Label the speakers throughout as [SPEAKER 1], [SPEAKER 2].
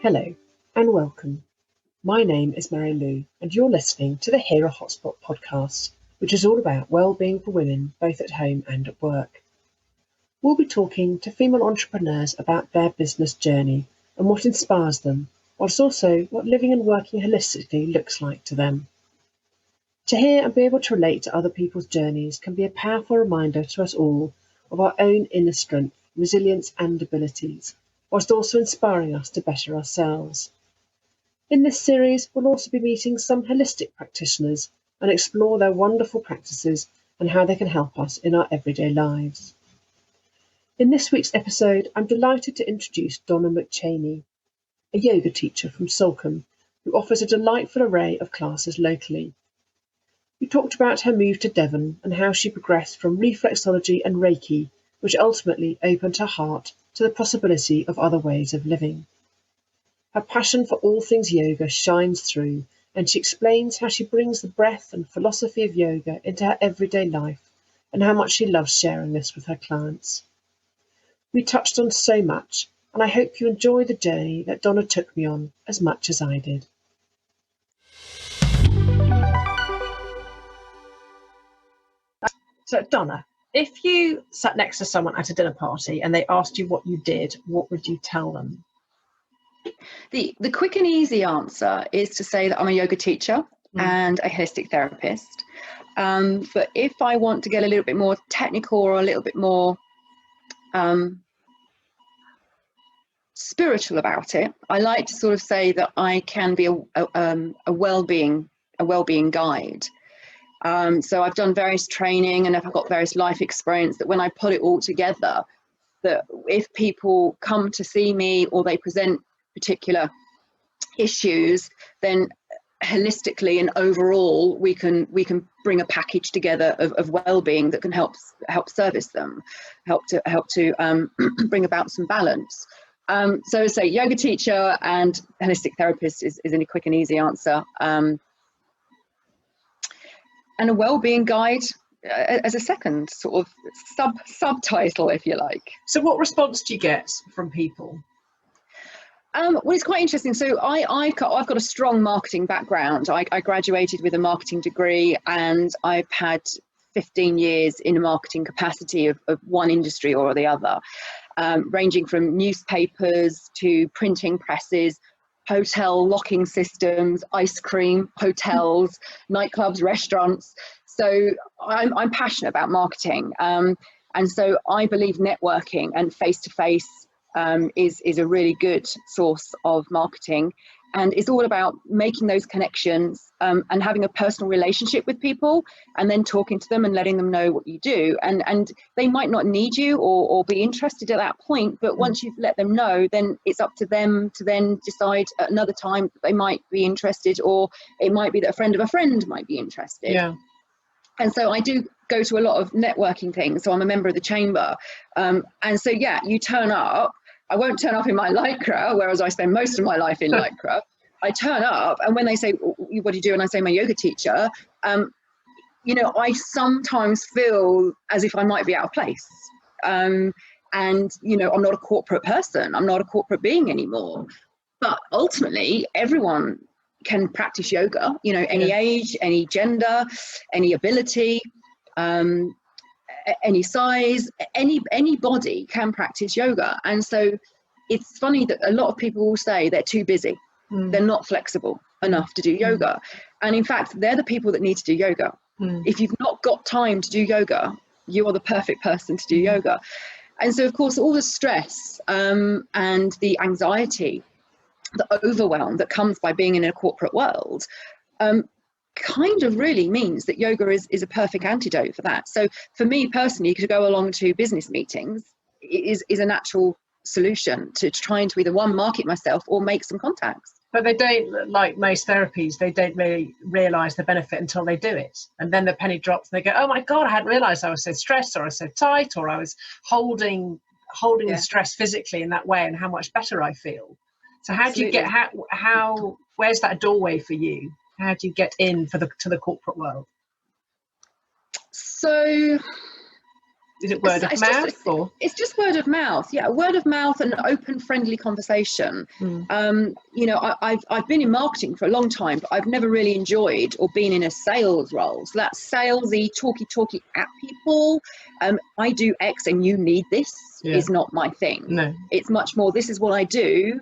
[SPEAKER 1] Hello and welcome. My name is Mary Lou and you're listening to the Hero Hotspot podcast, which is all about wellbeing for women both at home and at work. We'll be talking to female entrepreneurs about their business journey and what inspires them, whilst also what living and working holistically looks like to them. To hear and be able to relate to other people's journeys can be a powerful reminder to us all of our own inner strength, resilience and abilities, whilst also inspiring us to better ourselves. In this series, we'll also be meeting some holistic practitioners and explore their wonderful practices and how they can help us in our everyday lives. In this week's episode, I'm delighted to introduce Donna McCheyne, a yoga teacher from Salcombe, who offers a delightful array of classes locally. We talked about her move to Devon and how she progressed from reflexology and Reiki, which ultimately opened her heart to the possibility of other ways of living. Her passion for all things yoga shines through, and she explains how she brings the breath and philosophy of yoga into her everyday life and how much she loves sharing this with her clients. We touched on so much, and I hope you enjoy the journey that Donna took me on as much as I did. So, Donna, if you sat next to someone at a dinner party and they asked you what you did, what would you tell them?
[SPEAKER 2] The quick and easy answer is to say that I'm a yoga teacher and a holistic therapist. But if I want to get a little bit more technical or a little bit more spiritual about it, I like to sort of say that I can be a well-being guide. So I've done various training and I've got various life experience that when I put it all together, that if people come to see me or they present particular issues, then holistically and overall we can bring a package together of well-being that can help service them, help to bring about some balance. So say yoga teacher and holistic therapist is a quick and easy answer. And a well-being guide as a second sort of subtitle, if you like.
[SPEAKER 1] So what response do you get from people?
[SPEAKER 2] Well, it's quite interesting. So I've got a strong marketing background. I graduated with a marketing degree and I've had 15 years in a marketing capacity of one industry or the other, ranging from newspapers to printing presses, hotel locking systems, ice cream, hotels, nightclubs, restaurants. So I'm passionate about marketing. And so I believe networking and face-to-face is a really good source of marketing. And it's all about making those connections and having a personal relationship with people and then talking to them and letting them know what you do. And they might not need you or be interested at that point, but once you've let them know, then it's up to them to then decide at another time that they might be interested, or it might be that a friend of a friend might be interested.
[SPEAKER 1] Yeah.
[SPEAKER 2] And so I do go to a lot of networking things. So I'm a member of the chamber. And so, yeah, you turn up. I won't turn up in my lycra, whereas I spend most of my life in lycra. I turn up, and when they say, what do you do? And I say, I'm a yoga teacher. I sometimes feel as if I might be out of place. And, I'm not a corporate person. I'm not a corporate being anymore. But ultimately, everyone can practice yoga, any age, any gender, any ability, any size, anybody can practice yoga. And so it's funny that a lot of people will say they're too busy. They're not flexible enough to do yoga. And in fact, they're the people that need to do yoga. If you've not got time to do yoga, you are the perfect person to do yoga. And so, of course, all the stress and the anxiety, the overwhelm that comes by being in a corporate world, kind of really means that yoga is a perfect antidote for that. So for me personally, to go along to business meetings is a natural solution to trying to either market myself or make some contacts.
[SPEAKER 1] But they don't, like most therapies, they don't really realise the benefit until they do it. And then the penny drops and they go, oh my God, I hadn't realised I was so stressed, or I was so tight, or I was holding the stress physically in that way, and how much better I feel. So how do you get, where's that doorway for you? How do you get in to the corporate world?
[SPEAKER 2] So
[SPEAKER 1] Is it word of mouth or?
[SPEAKER 2] It's just word of mouth. Yeah, word of mouth and open, friendly conversation. You know, I've been in marketing for a long time, but I've never really enjoyed or been in a sales role. So that's salesy, talky at people. I do X and you need this is not my thing.
[SPEAKER 1] No.
[SPEAKER 2] It's much more, this is what I do.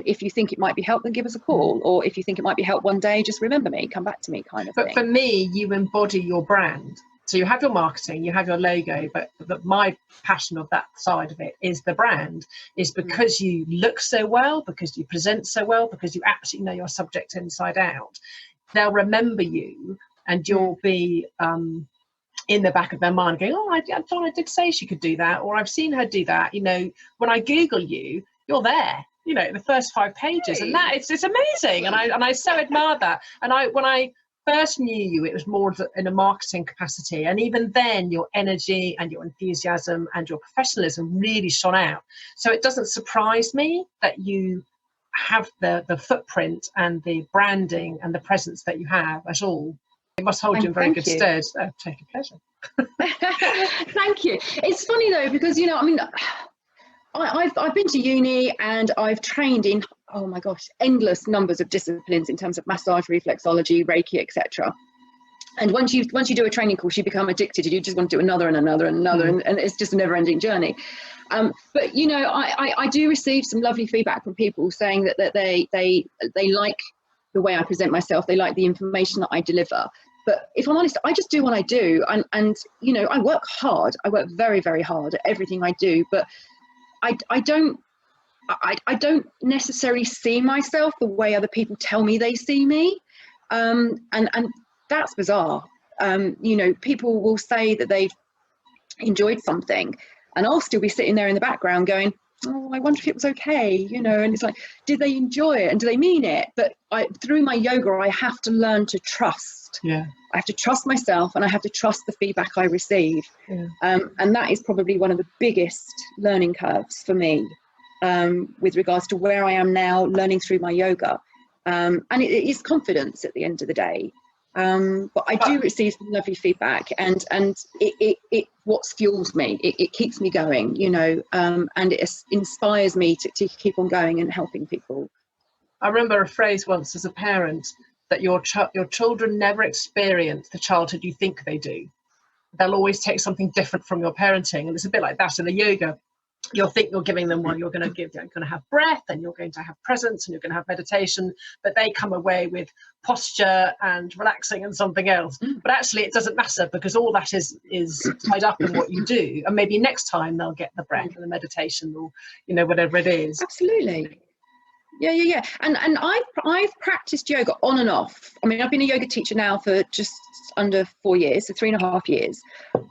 [SPEAKER 2] If you think it might be help, then give us a call. Or if you think it might be help one day, just remember me, come back to me kind of thing.
[SPEAKER 1] But for me, you embody your brand. So you have your marketing, you have your logo, but my passion of that side of it is the brand, is because you look so well, because you present so well, because you absolutely know your subject inside out. They'll remember you, and you'll be in the back of their mind going, oh, Donna did say she could do that, or I've seen her do that. You know, when I Google you, you're there. You know, the first 5 pages, and that it's amazing, and I so admire that. And when I first knew you, it was more in a marketing capacity, and even then your energy and your enthusiasm and your professionalism really shone out. So it doesn't surprise me that you have the footprint and the branding and the presence that you have at all. It must hold you in very good stead. Oh, take a pleasure.
[SPEAKER 2] Thank you. It's funny though, because, you know, I mean, I've been to uni and I've trained in, oh my gosh, endless numbers of disciplines in terms of massage, reflexology, Reiki, etc. And once you do a training course, you become addicted. You just want to do another and another and another, and it's just a never-ending journey. But you know, I do receive some lovely feedback from people saying that they like the way I present myself. They like the information that I deliver. But if I'm honest, I just do what I do, and you know, I work hard. I work very, very hard at everything I do, but I don't necessarily see myself the way other people tell me they see me, and that's bizarre. You know, people will say that they've enjoyed something, and I'll still be sitting there in the background going, oh, I wonder if it was okay, you know. And it's like, did they enjoy it and do they mean it? But through my yoga, I have to learn to trust.
[SPEAKER 1] Yeah.
[SPEAKER 2] I have to trust myself, and I have to trust the feedback I receive. Yeah. And that is probably one of the biggest learning curves for me, with regards to where I am now, learning through my yoga. And it is confidence at the end of the day. But I do receive some lovely feedback, and it what fuels me. It keeps me going, you know, and it inspires me to keep on going and helping people.
[SPEAKER 1] I remember a phrase once as a parent, that your children never experience the childhood you think they do. They'll always take something different from your parenting, and it's a bit like that in the yoga. You'll think you're giving them one, you're going to have breath, and you're going to have presence, and you're going to have meditation, but they come away with posture and relaxing and something else. But actually it doesn't matter, because all that is tied up in what you do, and maybe next time they'll get the breath and the meditation, or you know, whatever it is.
[SPEAKER 2] Absolutely. Yeah. And I've practiced yoga on and off. I mean, I've been a yoga teacher now for just under 4 years, so 3.5 years.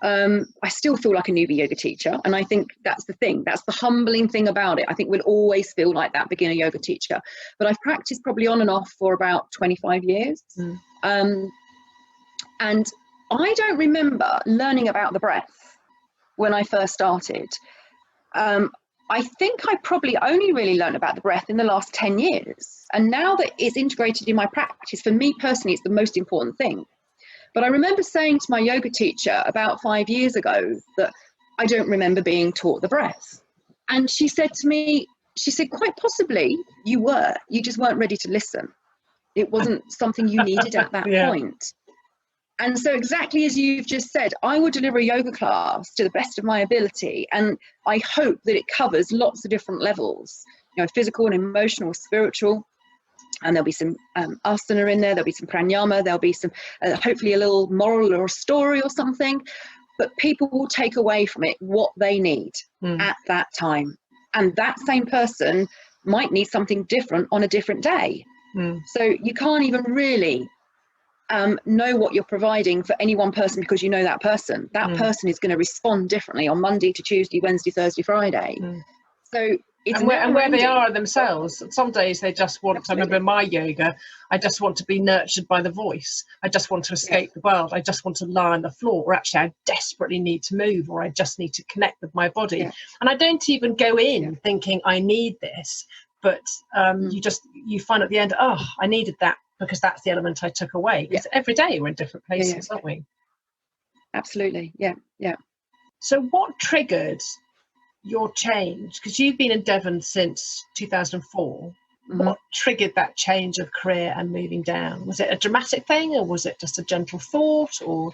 [SPEAKER 2] I still feel like a newbie yoga teacher, and I think that's the thing. That's the humbling thing about it. I think we'll always feel like that beginner yoga teacher. But I've practiced probably on and off for about 25 years. And I don't remember learning about the breath when I first started. I think I probably only really learned about the breath in the last 10 years. And now that it's integrated in my practice, for me personally, it's the most important thing. But I remember saying to my yoga teacher about 5 years ago that I don't remember being taught the breath. And she said to me, quite possibly you just weren't ready to listen. It wasn't something you needed at that point. And so exactly as you've just said, I will deliver a yoga class to the best of my ability, and I hope that it covers lots of different levels, you know, physical and emotional, spiritual, and there'll be some asana in there'll be some pranayama, there'll be some hopefully a little moral or a story or something, but people will take away from it what they need at that time. And that same person might need something different on a different day. So you can't even really know what you're providing for any one person, because you know that person. That person is going to respond differently on Monday to Tuesday, Wednesday, Thursday, Friday. So it's
[SPEAKER 1] and where they are themselves. Some days they just want. Absolutely. I remember in my yoga, I just want to be nurtured by the voice. I just want to escape the world. I just want to lie on the floor, or actually I desperately need to move, or I just need to connect with my body. And I don't even go in thinking I need this, but you find at the end, oh, I needed that, because that's the element I took away. Because every day we're in different places, aren't we?
[SPEAKER 2] Absolutely. Yeah.
[SPEAKER 1] So what triggered your change? Because you've been in Devon since 2004. What triggered that change of career and moving down? Was it a dramatic thing, or was it just a gentle thought? Or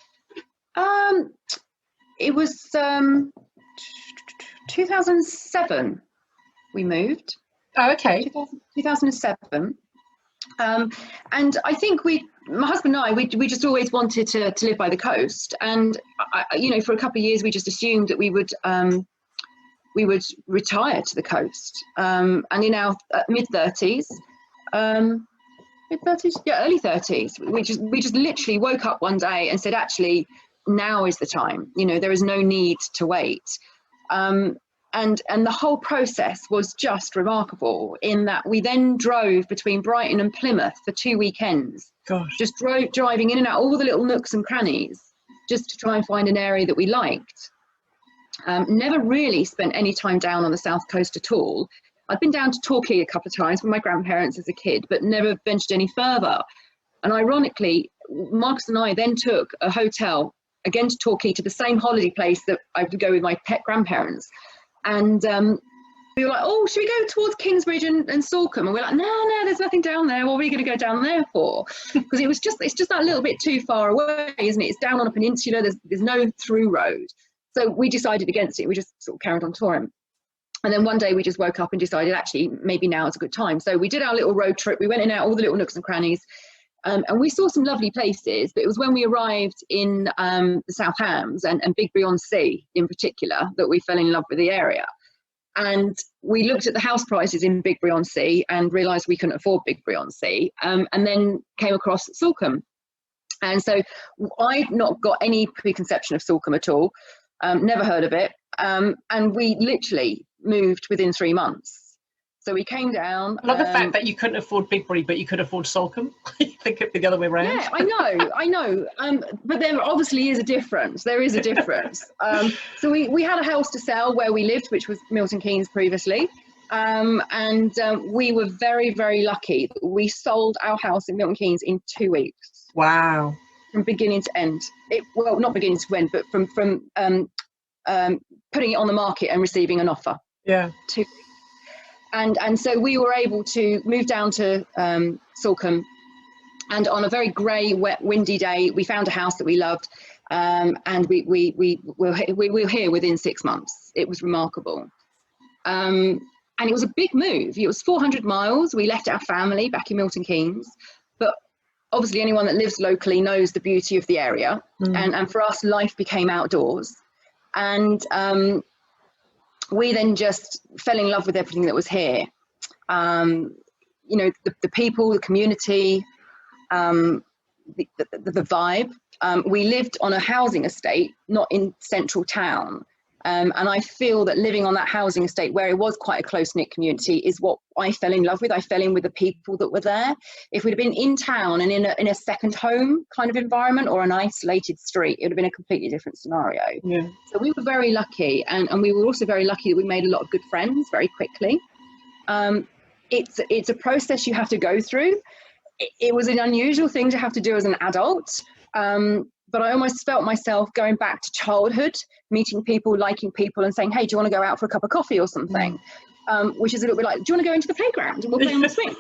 [SPEAKER 2] it was 2007 we moved.
[SPEAKER 1] oh, okay.
[SPEAKER 2] 2007. And I think my husband and I, we just always wanted to live by the coast. And, for a couple of years, we just assumed that we would retire to the coast. And in our mid-30s, early 30s, we just literally woke up one day and said, actually, now is the time. There is no need to wait. And the whole process was just remarkable in that we then drove between Brighton and Plymouth for 2 weekends.
[SPEAKER 1] Gosh.
[SPEAKER 2] Just driving in and out all the little nooks and crannies just to try and find an area that we liked. Never really spent any time down on the south coast at all. I'd been down to Torquay a couple of times with my grandparents as a kid, but never ventured any further. And ironically, Marcus and I then took a hotel again to Torquay, to the same holiday place that I would go with my pet grandparents. And we were like, oh, should we go towards Kingsbridge and Salcombe? And we're like, no, there's nothing down there. What are we going to go down there for? Because it's just that little bit too far away, isn't it? It's down on a peninsula. There's no through road. So we decided against it. We just sort of carried on touring. And then one day we just woke up and decided, actually, maybe now is a good time. So we did our little road trip. We went in and out all the little nooks and crannies. And we saw some lovely places, but it was when we arrived in the South Hams and Bigby-on-Sea in particular that we fell in love with the area. And we looked at the house prices in Bigby-on-Sea and realised we couldn't afford Bigby-on-Sea, and then came across Salcombe. And so I'd not got any preconception of Salcombe at all, never heard of it, and we literally moved within 3 months. So we came down.
[SPEAKER 1] I love the fact that you couldn't afford Bigbury, but you could afford Salcombe. You think it'd be the other way around.
[SPEAKER 2] Yeah, I know. But there obviously is a difference. There is a difference. So we had a house to sell where we lived, which was Milton Keynes previously. And we were very, very lucky. We sold our house in Milton Keynes in 2 weeks.
[SPEAKER 1] Wow.
[SPEAKER 2] From beginning to end. Well, not beginning to end, but from putting it on the market and receiving an offer.
[SPEAKER 1] Yeah.
[SPEAKER 2] 2 weeks. And so we were able to move down to Salcombe, and on a very grey, wet, windy day, we found a house that we loved, and we were here within 6 months. It was remarkable, and it was a big move. It was 400 miles. We left our family back in Milton Keynes, but obviously anyone that lives locally knows the beauty of the area, and for us, life became outdoors, and we then just fell in love with everything that was here. The people, the community, the vibe. We lived on a housing estate, not in central town. And I feel that living on that housing estate where it was quite a close-knit community is what I fell in love with. I fell in with the people that were there. If we'd have been in town and in a second home kind of environment or an isolated street, it would have been a completely different scenario. Yeah. So we were very lucky, and we were also very lucky that we made a lot of good friends very quickly. It's a process you have to go through. It was an unusual thing to have to do as an adult. But I almost felt myself going back to childhood, meeting people, liking people, and saying, hey, do you want to go out for a cup of coffee or something? Which is a little bit like, do you want to go into the playground and we'll play on the swing?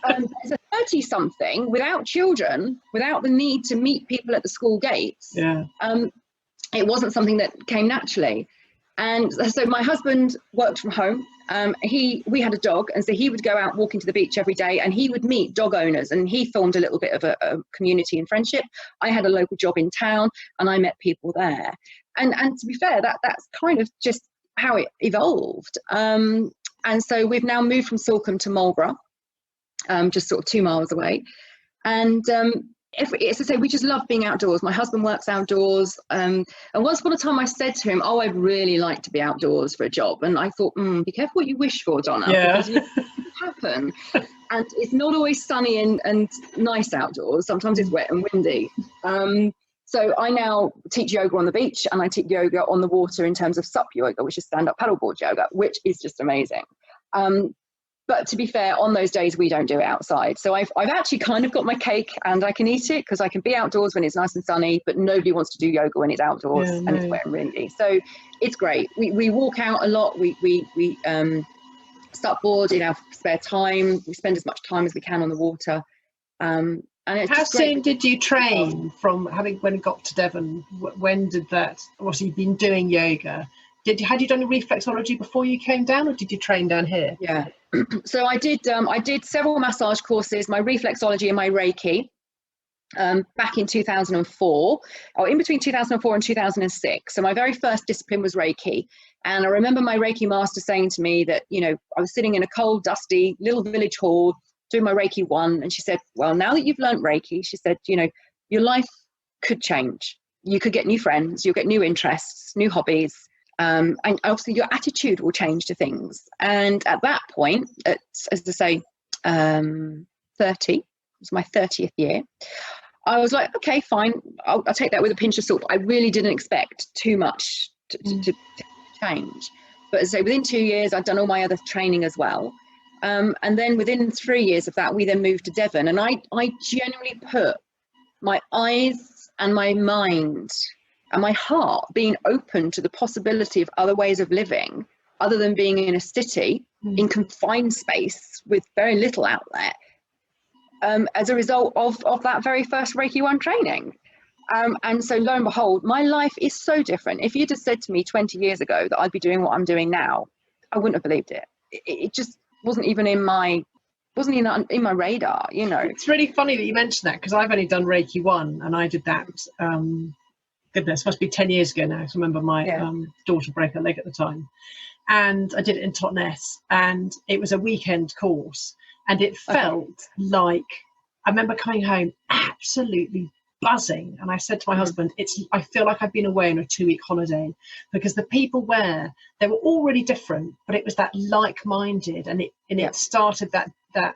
[SPEAKER 2] As a 30-something, without children, without the need to meet people at the school gates, it wasn't something that came naturally. And so my husband worked from home. We had a dog, and so he would go out walking to the beach every day, and he would meet dog owners, and he formed a little bit of a community and friendship. I had a local job in town, and I met people there. And to be fair, that's kind of just how it evolved. And so we've now moved from Salcombe to Marlborough, just sort of 2 miles away. And as I say, we just love being outdoors. My husband works outdoors. And once upon a time I said to him, oh, I'd really like to be outdoors for a job. And I thought, be careful what you wish for, Donna, because it can happen. And it's not always sunny and nice outdoors. Sometimes it's wet and windy. So I now teach yoga on the beach, and I teach yoga on the water in terms of SUP yoga, which is stand-up paddleboard yoga, which is just amazing. But to be fair, on those days, we don't do it outside. So I've actually kind of got my cake and I can eat it because I can be outdoors when it's nice and sunny, but nobody wants to do yoga when it's outdoors and it's wet and windy. So it's great. We walk out a lot. We board in our spare time. We spend as much time as we can on the water. And it's
[SPEAKER 1] How
[SPEAKER 2] just great.
[SPEAKER 1] soon did you train from when you got to Devon? When did that, obviously you've been doing yoga. Had you done reflexology before you came down, or did you train down here?
[SPEAKER 2] Yeah. So I did several massage courses, my reflexology and my Reiki, back in 2004, or in between 2004 and 2006. So my very first discipline was Reiki. And I remember my Reiki master saying to me that, you know, I was sitting in a cold, dusty little village hall doing my Reiki 1. And she said, well, now that you've learned Reiki, she said, you know, your life could change. You could get new friends, you'll get new interests, new hobbies. And obviously your attitude will change to things. And at that point, as I say, 30, it was my 30th year, I was like, okay, fine, I'll take that with a pinch of salt. I really didn't expect too much to change. But as I say, within 2 years, I'd done all my other training as well. And then within 3 years of that, we then moved to Devon. And I genuinely put my eyes and my mind and my heart being open to the possibility of other ways of living, other than being in a city, in confined space with very little outlet, as a result of that very first Reiki 1 training. And so lo and behold, my life is so different. If you'd have said to me 20 years ago that I'd be doing what I'm doing now, I wouldn't have believed it. It just wasn't even in my radar, you know.
[SPEAKER 1] It's really funny that you mentioned that, because I've only done Reiki 1, and I did that, goodness, must be 10 years ago now. I remember my daughter broke her leg at the time. And I did it in Donnas, and it was a weekend course. And it felt like, I remember coming home absolutely buzzing. And I said to my husband, I feel like I've been away on a 2-week holiday, because the people they were all really different, but it was that like-minded, and it started that I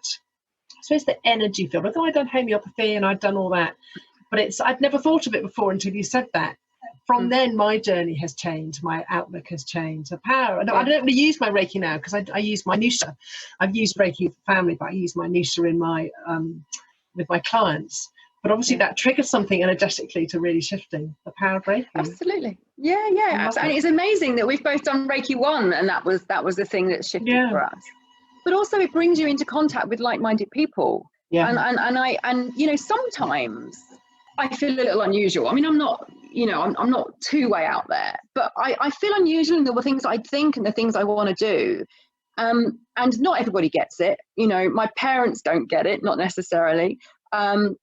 [SPEAKER 1] suppose the energy field. Although I'd done homeopathy and I'd done all that, but I'd never thought of it before until you said that. From then, my journey has changed. My outlook has changed. The power. I don't really use my Reiki now, because I use my Nusha. I've used Reiki for family, but I use my Nusha in my with my clients. But obviously, that triggers something energetically to really shifting the power of Reiki.
[SPEAKER 2] Absolutely. Yeah. Absolutely. And it's amazing that we've both done Reiki 1, and that was the thing that shifted for us. But also, it brings you into contact with like-minded people. Yeah. And you know, sometimes I feel a little unusual. I mean, I'm not too way out there, but I feel unusual in the things I think and the things I want to do. And not everybody gets it. You know, my parents don't get it, not necessarily. And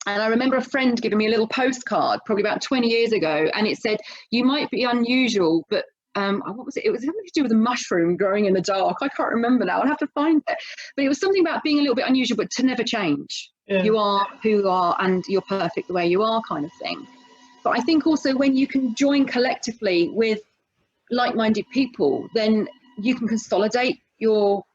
[SPEAKER 2] I remember a friend giving me a little postcard probably about 20 years ago, and it said, you might be unusual, but what was it? It was something to do with a mushroom growing in the dark. I can't remember now. I'll have to find it. But it was something about being a little bit unusual, but to never change. Yeah. You are who you are, and you're perfect the way you are, kind of thing. But I think also when you can join collectively with like-minded people, then you can consolidate your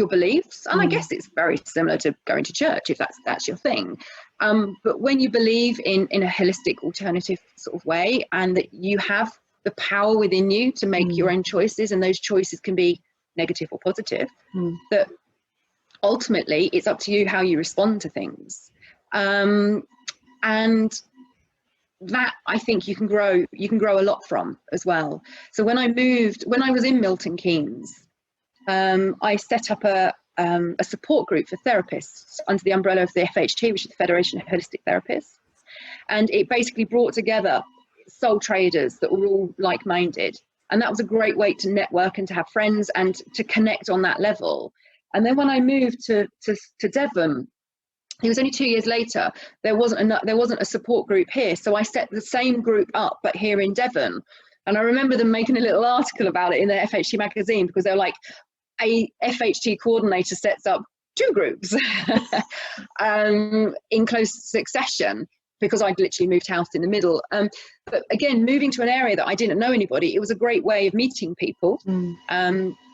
[SPEAKER 2] beliefs. And I guess it's very similar to going to church, if that's your thing. But when you believe in a holistic alternative sort of way, and that you have the power within you to make your own choices, and those choices can be negative or positive, that ultimately it's up to you how you respond to things. And that, I think, you can grow a lot from as well. So when I was in Milton Keynes, I set up a support group for therapists under the umbrella of the FHT, which is the Federation of Holistic Therapists. And it basically brought together soul traders that were all like-minded. And that was a great way to network and to have friends and to connect on that level. And then when I moved to Devon, it was only 2 years later, there wasn't a support group here. So I set the same group up, but here in Devon. And I remember them making a little article about it in the FHT magazine, because they're like, a FHT coordinator sets up 2 groups in close succession, because I'd literally moved house in the middle. But again, moving to an area that I didn't know anybody, it was a great way of meeting people.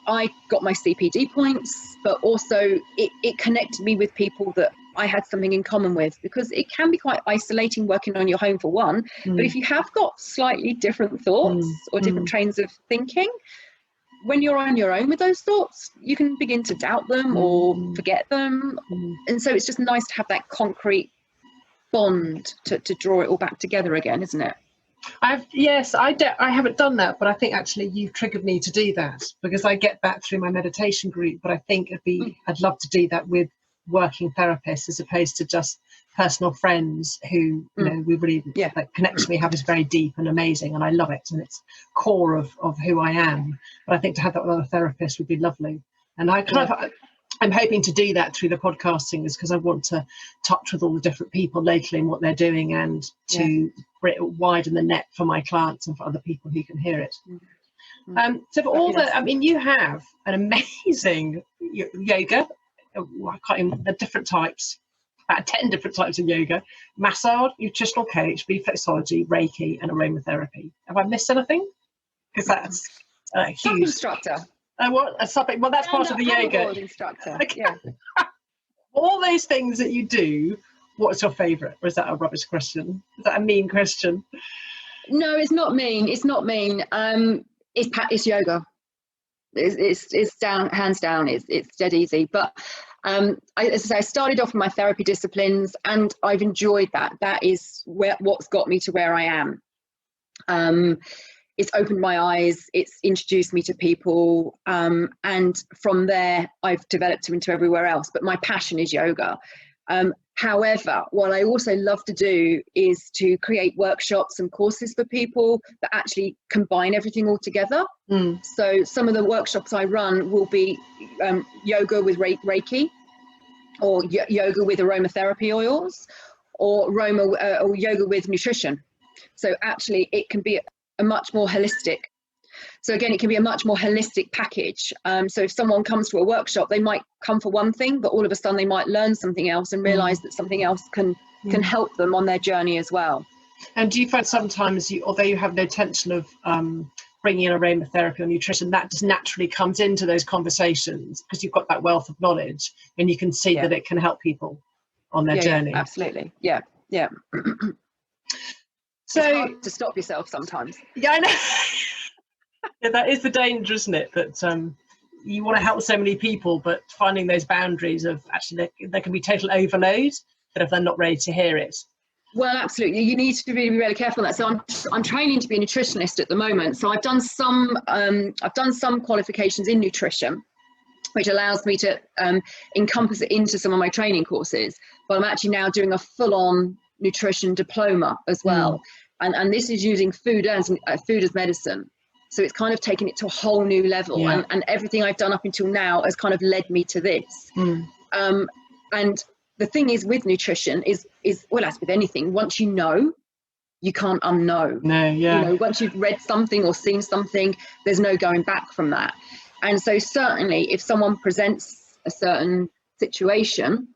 [SPEAKER 2] I got my CPD points, but also it connected me with people that I had something in common with, because it can be quite isolating working on your home for one. But if you have got slightly different thoughts or different trains of thinking, when you're on your own with those thoughts, you can begin to doubt them or forget them. And so it's just nice to have that concrete bond to draw it all back together again, isn't it?
[SPEAKER 1] Yes, I haven't done that, but I think actually you've triggered me to do that, because I get that through my meditation group. But I think I'd love to do that with working therapists, as opposed to just personal friends who we really that connection we have is very deep and amazing, and I love it, and it's core of who I am. But I think to have that with other therapists would be lovely, and I'm hoping to do that through the podcasting, is because I want to touch with all the different people locally and what they're doing, and to widen the net for my clients and for other people who can hear it. So for all you have an amazing yoga, the different types, about 10 different types of yoga: massage, nutritional coach, reflexology, Reiki, and aromatherapy. Have I missed anything? Because that's huge.
[SPEAKER 2] Instructor.
[SPEAKER 1] Well, that's part of the yoga.
[SPEAKER 2] Instructor.
[SPEAKER 1] Okay. Yeah. All those things that you do, what's your favourite? Or is that a rubbish question? Is that a mean question?
[SPEAKER 2] No, it's not mean. It's not mean. It's yoga. It's down, hands down. It's dead easy. But as I say, I started off with my therapy disciplines, and I've enjoyed that. That is what's got me to where I am. It's opened my eyes, it's introduced me to people, and from there I've developed into everywhere else. But my passion is yoga. However, what I also love to do is to create workshops and courses for people that actually combine everything all together. So some of the workshops I run will be yoga with Reiki, or yoga with aromatherapy oils, or yoga with nutrition. So actually it can be a much more holistic. So again, it can be a much more holistic package. So if someone comes to a workshop, they might come for one thing, but all of a sudden they might learn something else and realize that something else can help them on their journey as well.
[SPEAKER 1] And do you find sometimes, although you have no intention of bringing in aromatherapy or nutrition, that just naturally comes into those conversations because you've got that wealth of knowledge and you can see that it can help people on their journey?
[SPEAKER 2] Absolutely. Yeah. So it's hard to stop yourself sometimes.
[SPEAKER 1] Yeah, I know. Yeah, that is the danger, isn't it? That you want to help so many people, but finding those boundaries of actually there can be total overload, but if they're not ready to hear it.
[SPEAKER 2] Well, absolutely. You need to be really careful on that. So I'm training to be a nutritionist at the moment. So I've done some qualifications in nutrition, which allows me to encompass it into some of my training courses. But I'm actually now doing a full-on nutrition diploma as well. And this is using food as medicine. So it's kind of taken it to a whole new level. And everything I've done up until now has kind of led me to this. And the thing is with nutrition is well, as with anything, once you know, you can't unknow. Once you've read something or seen something, there's no going back from that. And so certainly if someone presents a certain situation,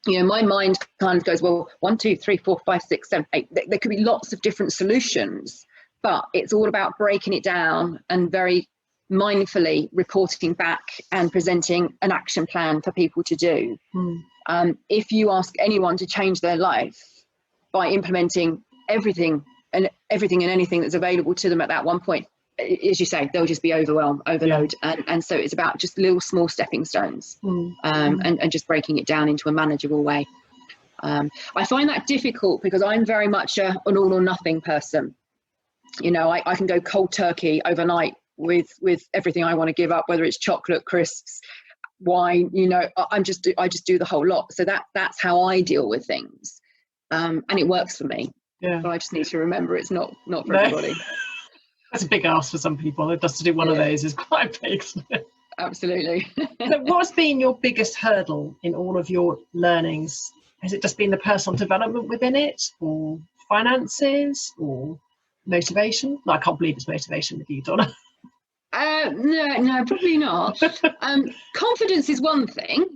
[SPEAKER 2] my mind kind of goes, well, 1, 2, 3, 4, 5, 6, 7, 8. There could be lots of different solutions, but it's all about breaking it down and very mindfully reporting back and presenting an action plan for people to do. If you ask anyone to change their life by implementing everything and anything that's available to them at that one point, as you say, they'll just be overload. And so it's about just little small stepping stones, and just breaking it down into a manageable way. I find that difficult because I'm very much an all or nothing person. I can go cold turkey overnight with everything I want to give up, whether it's chocolate, crisps, wine, I just do the whole lot. So that's how I deal with things. And it works for me. But I just need to remember it's not for everybody.
[SPEAKER 1] That's a big ask for some people. Just to do one of those is quite big.
[SPEAKER 2] Absolutely.
[SPEAKER 1] So what's been your biggest hurdle in all of your learnings? Has it just been the personal development within it, or finances, or motivation? No, I can't believe it's motivation with you, Donna.
[SPEAKER 2] No, probably not. Confidence is one thing,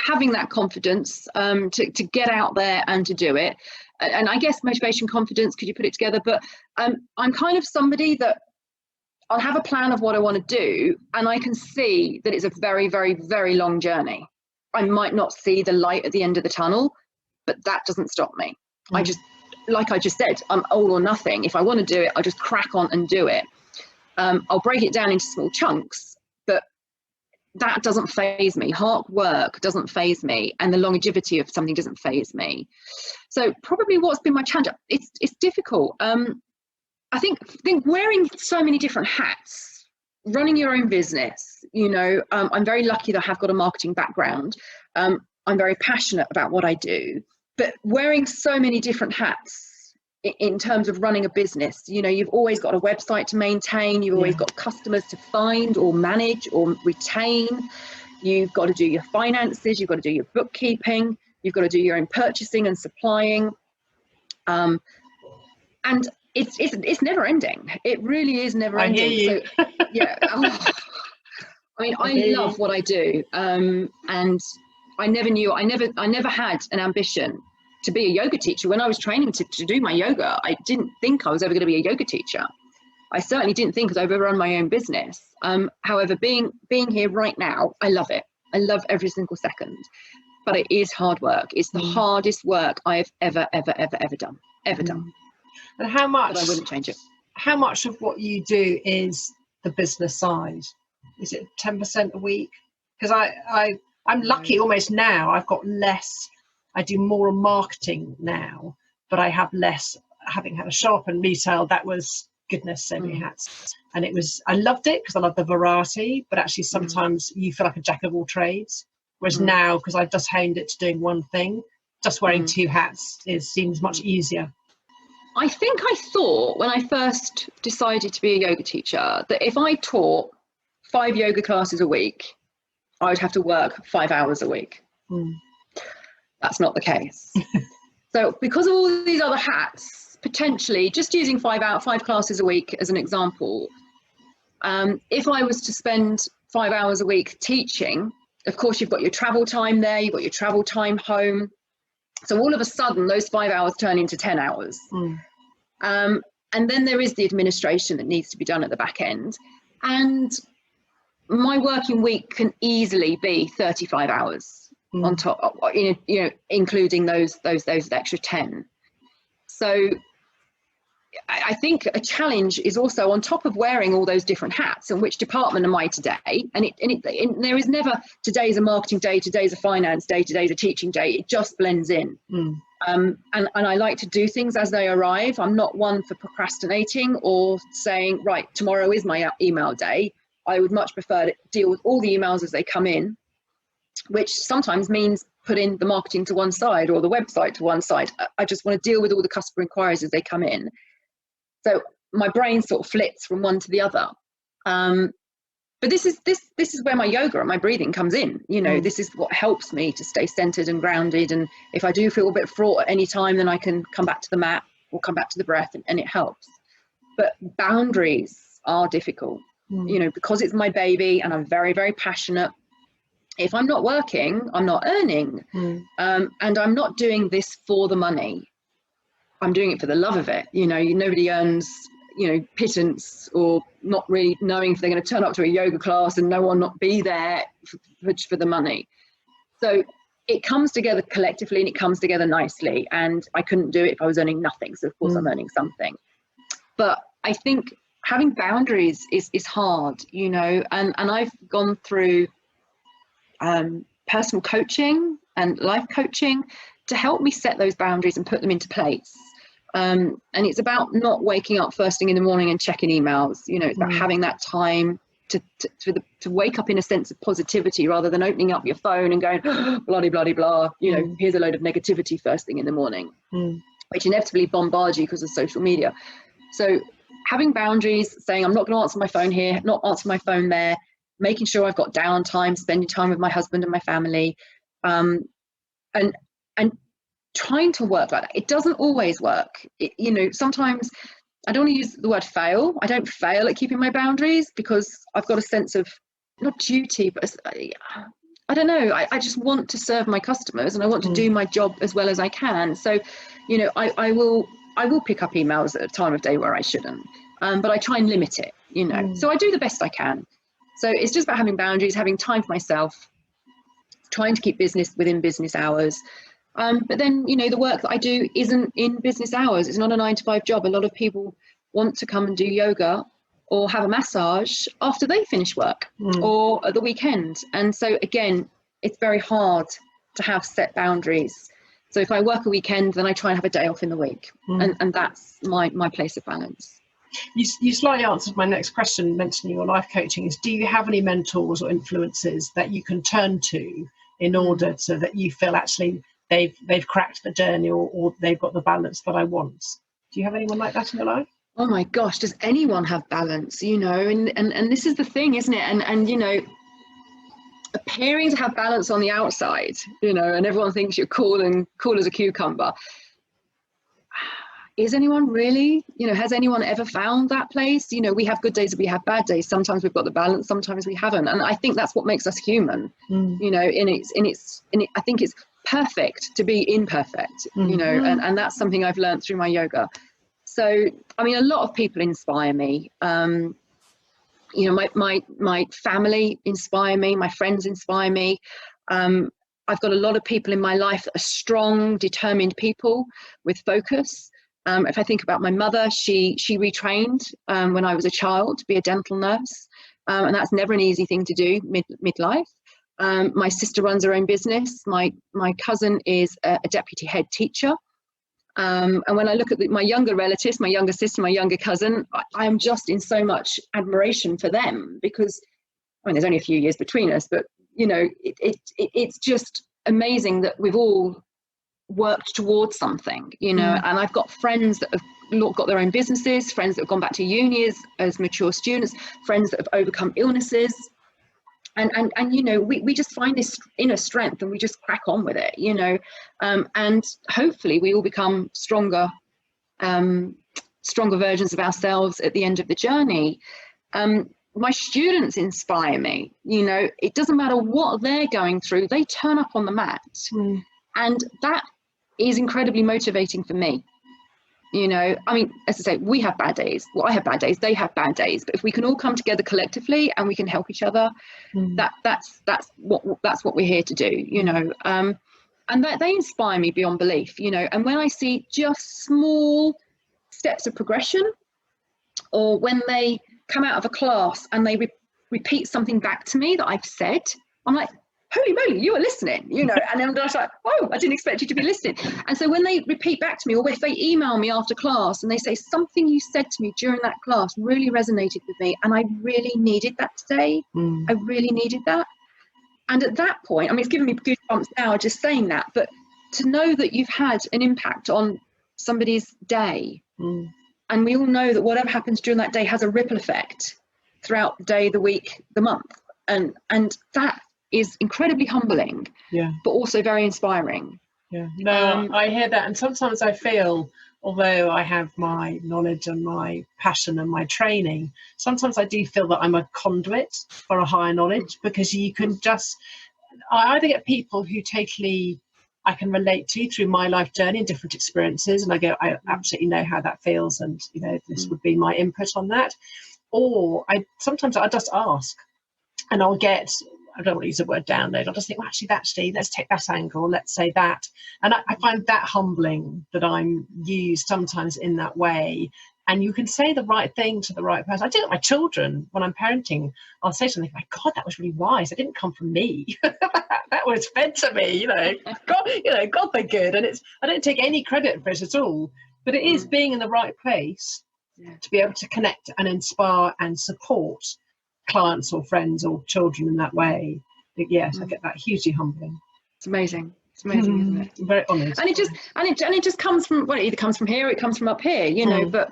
[SPEAKER 2] having that confidence to get out there and to do it. And I guess motivation, confidence, could you put it together? But I'm kind of somebody that I'll have a plan of what I want to do, and I can see that it's a very, very, very long journey. I might not see the light at the end of the tunnel, but that doesn't stop me. Like I just said, I'm all or nothing. If I want to do it, I'll just crack on and do it. I'll break it down into small chunks, but that doesn't faze me. Hard work doesn't faze me, and the longevity of something doesn't faze me. So probably what's been my challenge, it's difficult. I think wearing so many different hats, running your own business, I'm very lucky that I have got a marketing background. I'm very passionate about what I do, but wearing so many different hats in terms of running a business, you've always got a website to maintain, you've always got customers to find or manage or retain, you've got to do your finances, you've got to do your bookkeeping, you've got to do your own purchasing and supplying, and it's never ending. It really is never ending.
[SPEAKER 1] I hear you.
[SPEAKER 2] So yeah. I love what I do, and I never had an ambition to be a yoga teacher. When I was training to do my yoga, I didn't think I was ever going to be a yoga teacher. I certainly didn't think I'd ever run my own business. However, being here right now, I love it. I love every single second. But it is hard work. It's the hardest work I've ever done.
[SPEAKER 1] And how much?
[SPEAKER 2] But I wouldn't change it.
[SPEAKER 1] How much of what you do is the business side? Is it 10% a week? Because I'm lucky almost now. I've got less. I do more marketing now, but I have less. Having had a shop and retail, that was goodness, so many hats, and I loved it because I love the variety. But actually, sometimes you feel like a jack of all trades. Whereas now, because I've just honed it to doing one thing, just wearing two hats seems much easier.
[SPEAKER 2] I think I thought when I first decided to be a yoga teacher that if I taught 5 yoga classes a week, I would have to work 5 hours a week. That's not the case. So because of all these other hats, potentially just using 5 classes a week as an example, if I was to spend 5 hours a week teaching, of course, you've got your travel time there, you've got your travel time home. So all of a sudden, those 5 hours turn into 10 hours. And then there is the administration that needs to be done at the back end. And my working week can easily be 35 hours on top, including those extra 10. So I think a challenge is also on top of wearing all those different hats, and which department am I today? And there is never today's a marketing day, today's a finance day, today's a teaching day. It just blends in. And I like to do things as they arrive. I'm not one for procrastinating or saying, right, tomorrow is my email day. I would much prefer to deal with all the emails as they come in, which sometimes means putting the marketing to one side or the website to one side. I just want to deal with all the customer inquiries as they come in. So my brain sort of flits from one to the other. But this is where my yoga and my breathing comes in. This is what helps me to stay centered and grounded. And if I do feel a bit fraught at any time, then I can come back to the mat or come back to the breath, and it helps. But boundaries are difficult, because it's my baby and I'm very, very passionate. If I'm not working, I'm not earning. And I'm not doing this for the money. I'm doing it for the love of it. Nobody earns, pittance or not really knowing if they're going to turn up to a yoga class and no one not be there for the money. So it comes together collectively and it comes together nicely. And I couldn't do it if I was earning nothing. So of course I'm earning something. But I think having boundaries is hard, and I've gone through personal coaching and life coaching to help me set those boundaries and put them into place. And it's about not waking up first thing in the morning and checking emails. It's about having that time to wake up in a sense of positivity rather than opening up your phone and going, bloody, bloody, blah, here's a load of negativity first thing in the morning, which inevitably bombards you because of social media. So having boundaries, saying I'm not going to answer my phone here, not answer my phone there, making sure I've got downtime, spending time with my husband and my family, and trying to work like that. It doesn't always work. Sometimes I don't want to use the word fail. I don't fail at keeping my boundaries because I've got a sense of not duty, but I don't know. I just want to serve my customers and I want to do my job as well as I can. So, I will pick up emails at a time of day where I shouldn't, but I try and limit it, so I do the best I can. So it's just about having boundaries, having time for myself, trying to keep business within business hours. But then, the work that I do isn't in business hours. It's not a 9-to-5 job. A lot of people want to come and do yoga or have a massage after they finish work or at the weekend. And so again, it's very hard to have set boundaries. So if I work a weekend, then I try and have a day off in the week. And that's my place of balance.
[SPEAKER 1] You slightly answered my next question, mentioning your life coaching, is do you have any mentors or influences that you can turn to in order so that you feel actually they've cracked the journey, or they've got the balance that I want? Do you have anyone like that in your life?
[SPEAKER 2] Oh my gosh, does anyone have balance? And this is the thing, isn't it? And appearing to have balance on the outside, and everyone thinks you're cool as a cucumber. Is anyone really? Has anyone ever found that place? We have good days, we have bad days. Sometimes we've got the balance, sometimes we haven't. And I think that's what makes us human. I think it's perfect to be imperfect, and that's something I've learned through my yoga. So, a lot of people inspire me. My family inspire me, my friends inspire me. I've got a lot of people in my life that are strong, determined people with focus. If I think about my mother, she retrained when I was a child to be a dental nurse. And that's never an easy thing to do midlife. My sister runs her own business. My cousin is a deputy head teacher. And when I look at my younger relatives, my younger sister, my younger cousin, I am just in so much admiration for them, because there's only a few years between us, but it's just amazing that we've all worked towards something, and I've got friends that have got their own businesses, friends that have gone back to uni as mature students, friends that have overcome illnesses. And we just find this inner strength and we just crack on with it, and hopefully we all become stronger versions of ourselves at the end of the journey. My students inspire me. It doesn't matter what they're going through, they turn up on the mat. And that is incredibly motivating for me. As I say, we have bad days. Well, I have bad days, they have bad days. But if we can all come together collectively and we can help each other, that's what we're here to do, and that they inspire me beyond belief, and when I see just small steps of progression, or when they come out of a class and they repeat something back to me that I've said, I'm like, holy moly, you were listening, and I'm just like, oh, I didn't expect you to be listening. And so when they repeat back to me, or if they email me after class and they say, something you said to me during that class really resonated with me, and I really needed that today. I really needed that. And at that point, it's giving me goosebumps now just saying that, but to know that you've had an impact on somebody's day, and we all know that whatever happens during that day has a ripple effect throughout the day, the week, the month, and that is incredibly humbling, but also very inspiring.
[SPEAKER 1] I hear that, and sometimes I feel, although I have my knowledge and my passion and my training, sometimes I do feel that I'm a conduit for a higher knowledge, because you can I either get people who totally I can relate to through my life journey and different experiences, and I absolutely know how that feels, and this would be my input on that. Or sometimes I just ask, and I'll get, I don't want to use the word download, I'll just think, well, actually, let's take that angle, let's say that. And I find that humbling that I'm used sometimes in that way. And you can say the right thing to the right person. I do it with my children when I'm parenting. I'll say something, my God, that was really wise. It didn't come from me. That was fed to me, God, they're good. And I don't take any credit for it at all. But it is being in the right place to be able to connect and inspire and support clients or friends or children in that way. But yes, I get that hugely humbling.
[SPEAKER 2] It's amazing, isn't it?
[SPEAKER 1] I'm very honoured.
[SPEAKER 2] And it just comes from, well, it either comes from here or it comes from up here, but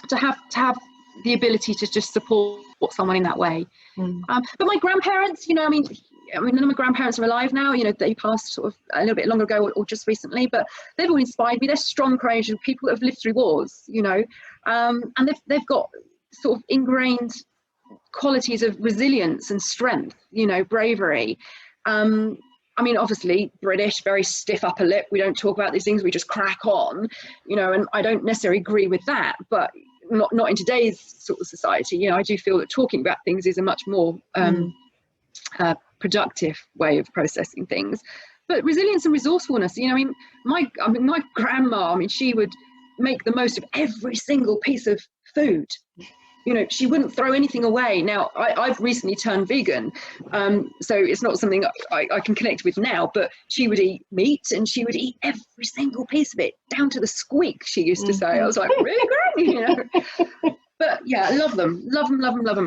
[SPEAKER 2] to have the ability to just support someone in that way. But my grandparents, none of my grandparents are alive now, they passed sort of a little bit longer ago or just recently, but they've all inspired me. They're strong, courageous people that have lived through wars, and they've got sort of ingrained qualities of resilience and strength, bravery. Obviously British, very stiff upper lip. We don't talk about these things, we just crack on, and I don't necessarily agree with that, but not in today's sort of society. I do feel that talking about things is a much more productive way of processing things. But resilience and resourcefulness, my grandma, she would make the most of every single piece of food. she wouldn't throw anything away. Now, I've recently turned vegan, so it's not something I can connect with now, but she would eat meat and she would eat every single piece of it, down to the squeak, she used to say. I was like, really, Granny? But yeah, I love them.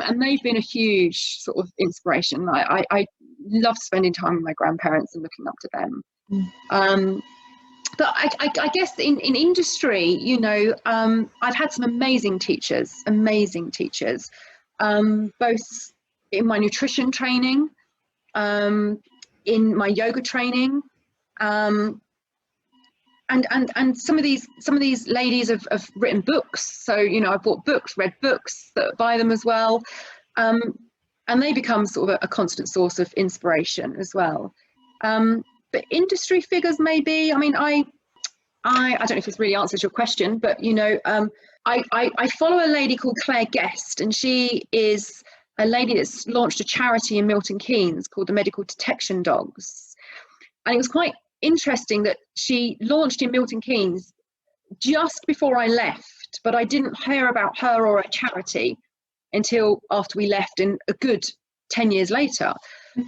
[SPEAKER 2] And they've been a huge sort of inspiration. I love spending time with my grandparents and looking up to them. But I guess in industry, I've had some amazing teachers, both in my nutrition training, in my yoga training, and some of these ladies have written books. So, I've bought books, read books by them as well. And they become sort of a constant source of inspiration as well. But industry figures, maybe. I mean, I don't know if this really answers your question, but I follow a lady called Claire Guest, and she is a lady that's launched a charity in Milton Keynes called the Medical Detection Dogs. And it was quite interesting that she launched in Milton Keynes just before I left, but I didn't hear about her or a charity until after we left, in a good 10 years later.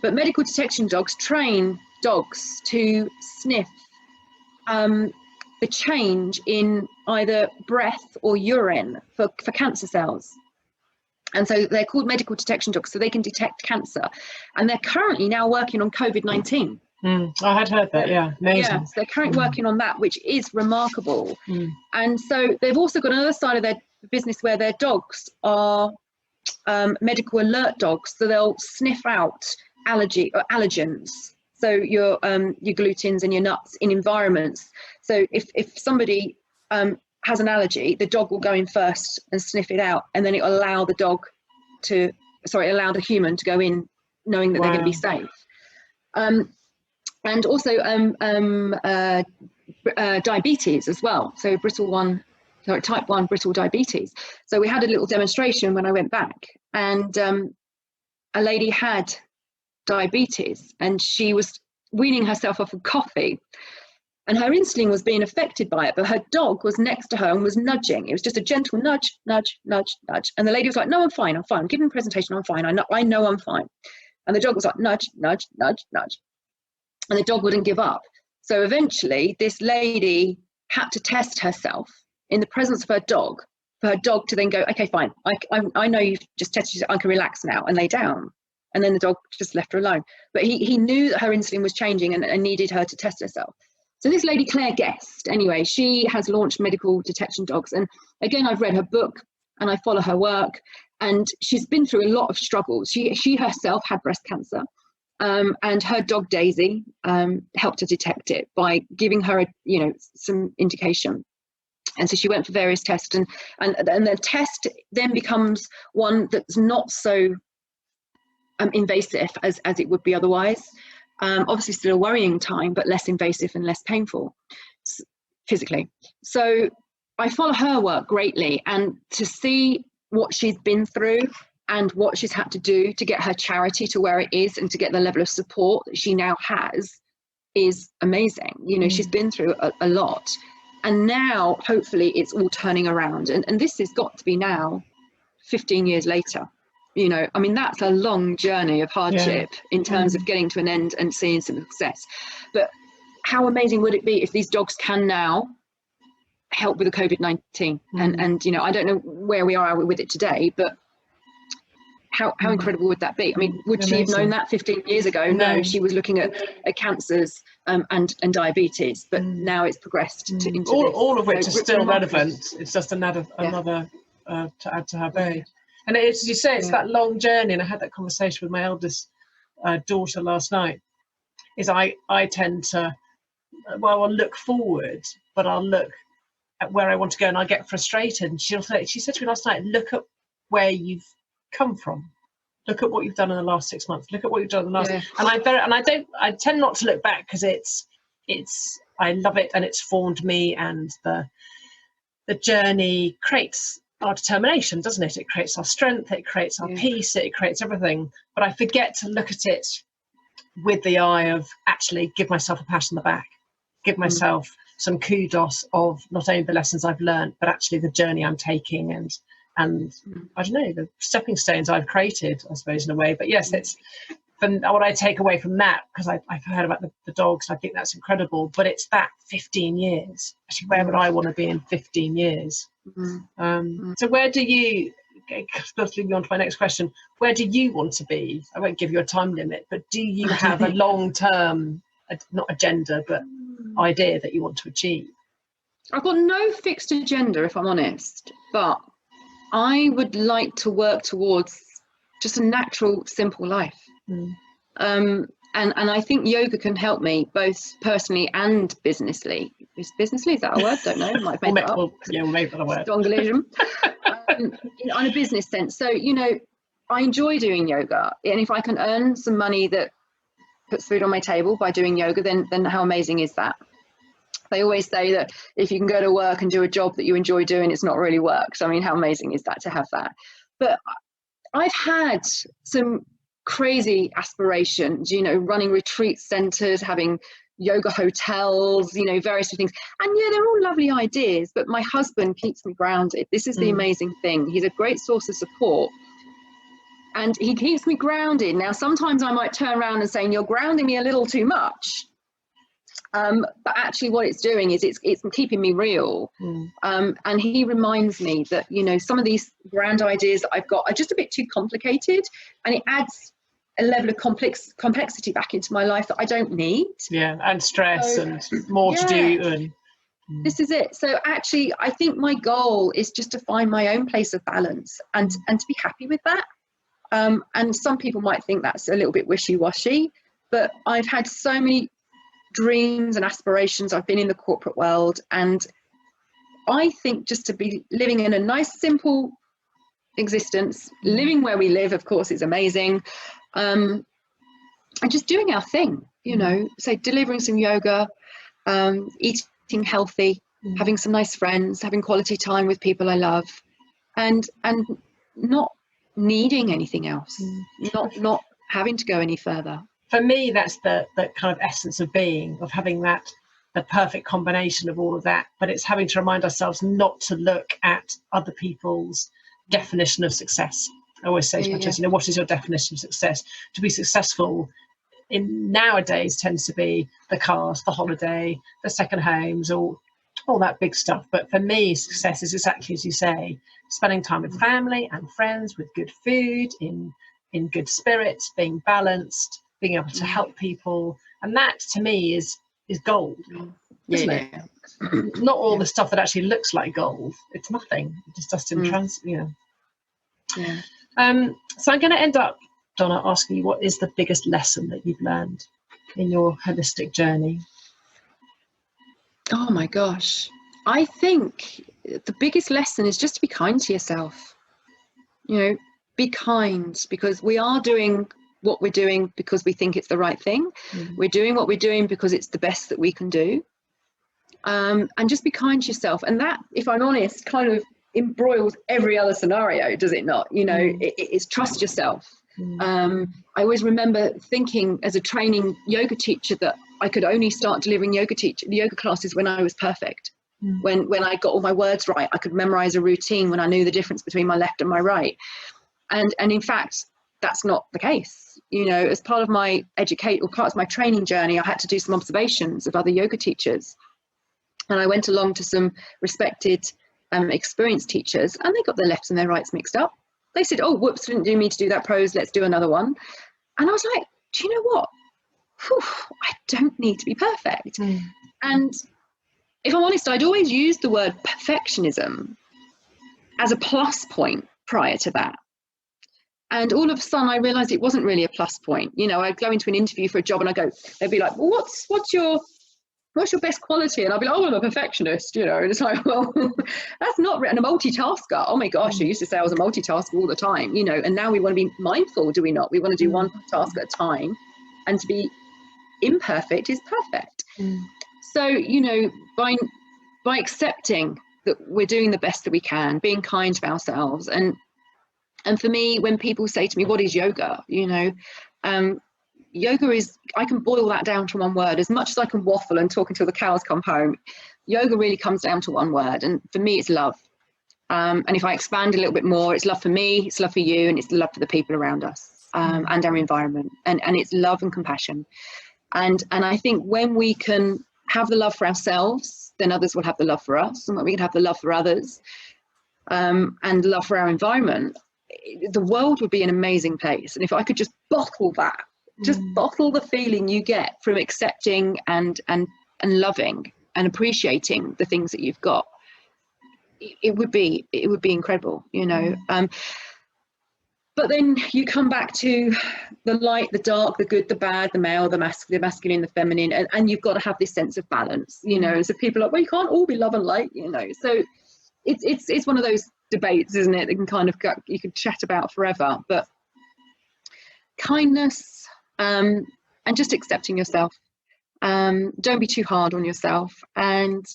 [SPEAKER 2] But Medical Detection Dogs train dogs to sniff the change in either breath or urine for cancer cells. And so they're called medical detection dogs, so they can detect cancer. And they're currently now working on COVID-19.
[SPEAKER 1] I had heard that, yeah, amazing.
[SPEAKER 2] Yeah, so they're currently working on that, which is remarkable. And so they've also got another side of their business where their dogs are medical alert dogs, so they'll sniff out allergens. So your glutens and your nuts in environments. So if somebody has an allergy, the dog will go in first and sniff it out, and then it will allow the human to go in, knowing that they're going to be safe. And also diabetes as well. So type 1 brittle diabetes. So we had a little demonstration when I went back, and a lady had diabetes, and she was weaning herself off of coffee, and her insulin was being affected by it, but her dog was next to her and was nudging. It was just a gentle nudge, nudge, nudge, nudge. And the lady was like, no, I'm fine, I'm giving a presentation, I'm fine, I know I'm fine. And the dog was like, nudge, nudge, nudge, nudge. And the dog wouldn't give up. So eventually this lady had to test herself in the presence of her dog, for her dog to then go, okay, fine, I know you've just tested, I can relax now and lay down. And then the dog just left her alone. But he knew that her insulin was changing and needed her to test herself. So this lady, Claire Guest, anyway, she has launched Medical Detection Dogs. And again, I've read her book and I follow her work. And she's been through a lot of struggles. She herself had breast cancer. And her dog, Daisy, helped her detect it by giving her, some indication. And so she went for various tests. And the test then becomes one that's not so invasive as it would be otherwise. Obviously still a worrying time, but less invasive and less painful physically. So I follow her work greatly, and to see what she's been through and what she's had to do to get her charity to where it is and to get the level of support that she now has is amazing. She's been through a lot, and now hopefully it's all turning around, and this has got to be now 15 years later. I mean, that's a long journey of hardship in terms of getting to an end and seeing some success. But how amazing would it be if these dogs can now help with the COVID-19? And I don't know where we are with it today, but how incredible would that be? I mean, would she have known that 15 years ago? No, she was looking at cancers and diabetes, but now it's progressed into
[SPEAKER 1] all of which is still relevant. It's just another to add to her bow. And as you say, it's that long journey. And I had that conversation with my eldest daughter last night. I tend to, I'll look forward, but I'll look at where I want to go, and I'll get frustrated. And she said to me last night, look at where you've come from. Look at what you've done in the last 6 months. Look at what you've done in the last. And I tend not to look back, because I love it, and it's formed me, and the journey creates our determination, doesn't it? It creates our strength, it creates our peace, it creates everything. But I forget to look at it with the eye of actually give myself a pat on the back, give myself some kudos of not only the lessons I've learned, but actually the journey I'm taking, and and I don't know, the stepping stones I've created, I suppose, in a way. But yes, it's from what I take away from that, because I've heard about the dogs, I think that's incredible. But it's that 15 years. Actually, where would I want to be in 15 years? So where do you, let's move on to my next question, where do you want to be? I won't give you a time limit, but do you have a long-term, not agenda, but idea that you want to achieve?
[SPEAKER 2] I've got no fixed agenda, if I'm honest, but I would like to work towards just a natural, simple life. And I think yoga can help me both personally and businessly. Is that a word? Don't know. Might make it up.
[SPEAKER 1] We'll make that a word.
[SPEAKER 2] Strongalism. On a business sense. So, you know, I enjoy doing yoga, and if I can earn some money that puts food on my table by doing yoga, then how amazing is that? They always say that if you can go to work and do a job that you enjoy doing, it's not really work. So, I mean, how amazing is that to have that? But I've had some crazy aspirations, you know, running retreat centers, having yoga hotels, you know, various things. And yeah, they're all lovely ideas, but my husband keeps me grounded. This is the amazing thing. He's a great source of support. And he keeps me grounded. Now, sometimes I might turn around and say, you're grounding me a little too much. But actually what it's doing is it's keeping me real. And he reminds me that, you know, some of these grand ideas that I've got are just a bit too complicated, and it adds a level of complexity back into my life that I don't need. Yeah,
[SPEAKER 1] and stress and more to do. And
[SPEAKER 2] this is it. So actually, I think my goal is just to find my own place of balance and to be happy with that. And some people might think that's a little bit wishy-washy, but I've had so many dreams and aspirations. I've been in the corporate world, and I think just to be living in a nice, simple existence, living where we live, of course, is amazing. And just doing our thing, you know, say delivering some yoga, eating healthy, having some nice friends, having quality time with people I love, and not needing anything else, not having to go any further.
[SPEAKER 1] For me, that's the kind of essence of being, of having the perfect combination of all of that. But it's having to remind ourselves not to look at other people's definition of success. I always say to my kids, you know, what is your definition of success? To be successful in nowadays tends to be the cars, the holiday, the second homes, or all that big stuff. But for me, success is exactly as you say, spending time with family and friends, with good food, in good spirits, being balanced, being able to help people. And that to me is gold, isn't it? Not all the stuff that actually looks like gold. It's nothing. It just doesn't so I'm going to end up, Donna, asking you, what is the biggest lesson that you've learned in your holistic journey?
[SPEAKER 2] Oh my gosh. I think the biggest lesson is just to be kind to yourself. You know, be kind, because we are doing what we're doing because we think it's the right thing. We're doing what we're doing because it's the best that we can do. And just be kind to yourself. And that, if I'm honest, kind of embroils every other scenario, does it not? You know, it's trust yourself. I always remember thinking as a training yoga teacher that I could only start delivering yoga classes when I was perfect. When I got all my words right, I could memorize a routine, when I knew the difference between my left and my right. And in fact, that's not the case. You know, as part of my part of my training journey, I had to do some observations of other yoga teachers. And I went along to some respected experienced teachers, and they got their lefts and their rights mixed up. They said, oh, whoops, didn't do me to do that pose, let's do another one. And I was like, do you know what? I don't need to be perfect. And if I'm honest, I'd always used the word perfectionism as a plus point prior to that. And all of a sudden I realized it wasn't really a plus point. You know, I'd go into an interview for a job and they'd be like, well, what's your best quality? And I'll be like, oh, I'm a perfectionist, you know. And it's like, well, that's not written. A multitasker. Oh my gosh, I used to say I was a multitasker all the time, you know, and now we want to be mindful, do we not? We want to do one task at a time, and to be imperfect is perfect. So, you know, by accepting that we're doing the best that we can, being kind to ourselves. And for me, when people say to me, what is yoga? You know, yoga is, I can boil that down to one word. As much as I can waffle and talk until the cows come home, yoga really comes down to one word. And for me, it's love. And if I expand a little bit more, it's love for me, it's love for you, and it's love for the people around us, and our environment, and it's love and compassion. And I think when we can have the love for ourselves, then others will have the love for us. And when we can have the love for others, and love for our environment, the world would be an amazing place. And if I could just bottle that, just bottle the feeling you get from accepting and loving and appreciating the things that you've got, it would be incredible, you know. But then you come back to the light, the dark, the good, the bad, the male, the masculine, the feminine, and you've got to have this sense of balance, you know. So people are like, well, you can't all be love and light, you know. So it's one of those debates, isn't it? That can kind of you could chat about forever. But kindness, and just accepting yourself. Don't be too hard on yourself. And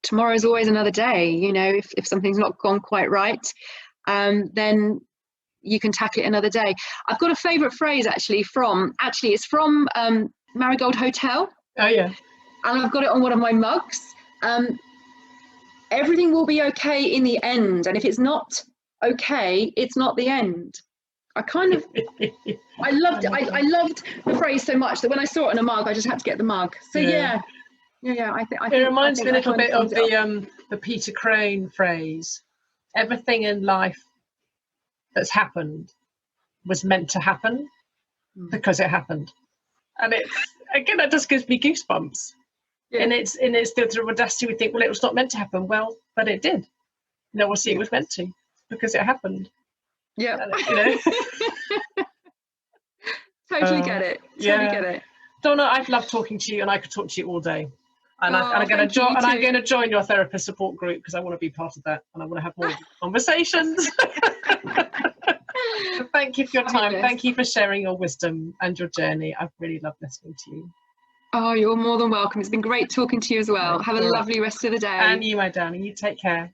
[SPEAKER 2] tomorrow's always another day. You know, if something's not gone quite right, then you can tackle it another day. I've got a favourite phrase it's from Marigold Hotel.
[SPEAKER 1] Oh yeah.
[SPEAKER 2] And I've got it on one of my mugs. Everything will be okay in the end, and if it's not okay, it's not the end. I loved it. I loved the phrase so much that when I saw it in a mug, I just had to get the mug. So yeah. I think
[SPEAKER 1] it reminds me a little bit of the Peter Crone phrase. Everything in life that's happened was meant to happen because it happened. And it's, again, that just gives me goosebumps. Yeah. And it's the audacity. We think, well, it was not meant to happen. Well, but it did. No, we'll see, it was meant to because it happened.
[SPEAKER 2] Yeah.
[SPEAKER 1] You know?
[SPEAKER 2] Totally get it. Get it.
[SPEAKER 1] Donna, I've loved talking to you, and I could talk to you all day. And I'm going to join your therapist support group because I want to be part of that, and I want to have more conversations. So thank you for your time. Thank you for sharing your wisdom and your journey. I've really loved listening to you.
[SPEAKER 2] Oh, you're more than welcome. It's been great talking to you as well. Have a lovely rest of the day.
[SPEAKER 1] And you, my darling. You take care.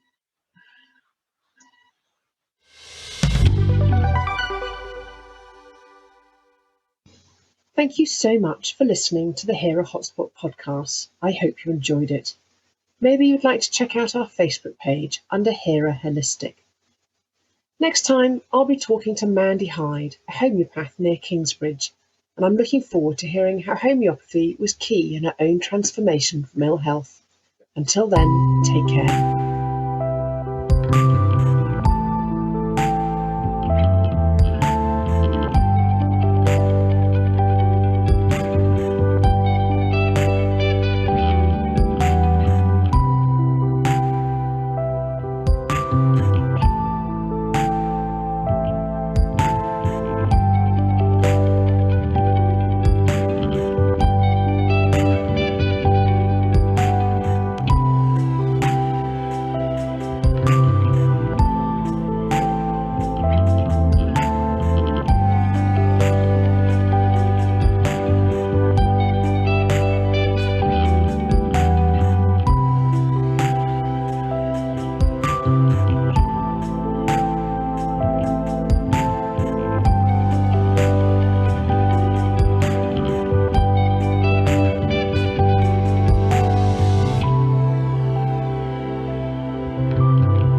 [SPEAKER 1] Thank you so much for listening to the Hera Hotspot podcast. I hope you enjoyed it. Maybe you'd like to check out our Facebook page under Hera Holistic. Next time, I'll be talking to Mandy Hyde, a homeopath near Kingsbridge, and I'm looking forward to hearing how homeopathy was key in her own transformation from ill health. Until then, take care.